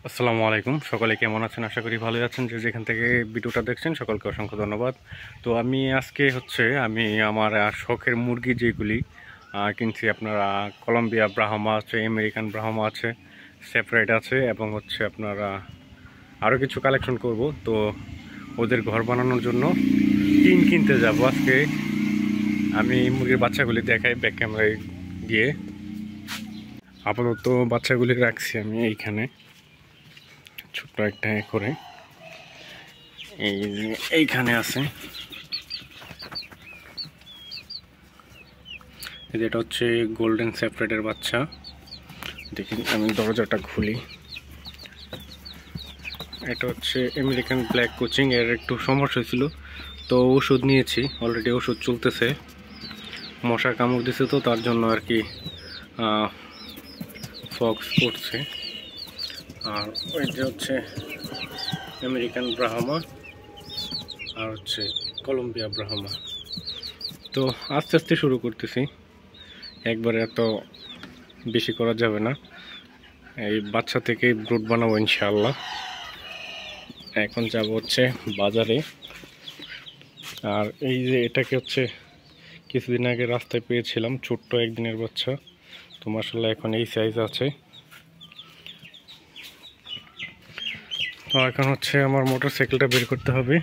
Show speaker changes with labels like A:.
A: আসসালামু আলাইকুম, সকলে কেমন আছেন? আশা করি ভালোই আছেন। যে যেখান থেকে ভিডিওটা দেখছেন সকলকে অসংখ্য ধন্যবাদ। তো আমি আজকে আমি আমার শখের মুরগি যেগুলি কিনছি, আপনারা কলম্বিয়া ব্রাহ্মা আছে, আমেরিকান ব্রাহ্মা আছে, সেপারেট আছে এবং আপনারা আরও কিছু কালেকশন করব। তো ওদের ঘর বানানোর জন্য টিন কিনতে যাব আজকে। আমি মুরগির বাচ্চাগুলি দেখাই ব্যাক ক্যামেরায় গিয়ে। আপাতত বাচ্চাগুলি রাখছি আমি এইখানে ছোট্ট একটা করে, এইখানে আছে। এটা হচ্ছে গোল্ডেন সেপারেটের বাচ্চা। দেখুন, আমি দরজাটা খুলি। এটা হচ্ছে আমেরিকান ব্ল্যাক কোচিং। এর একটু সমস্যা হয়েছিল, তো ওষুধ নিয়েছি, অলরেডি ওষুধ চলতেছে। মশা কামড় দিছে, তো তার জন্য আর কি ফক্স পড়ছে। আর ওই যে হচ্ছে আমেরিকান ব্রাহ্মা আর হচ্ছে কলম্বিয়া ব্রাহ্মা। তো আস্তে আস্তে শুরু করতেছি, একবারে এত বেশি করা যাবে না। এই বাচ্চা থেকে ব্রুড বানাবো ইনশাআল্লাহ। এখন যাব হচ্ছে বাজারে। আর এই যে এটাকে কিছুদিন আগে রাস্তায় পেয়েছিলাম, ছোট্ট একদিনের বাচ্চা। তো মাশাআল্লাহ এখন এই সাইজ আছে। তো এখন আমার মোটরসাইকেলটা বের করতে হবে।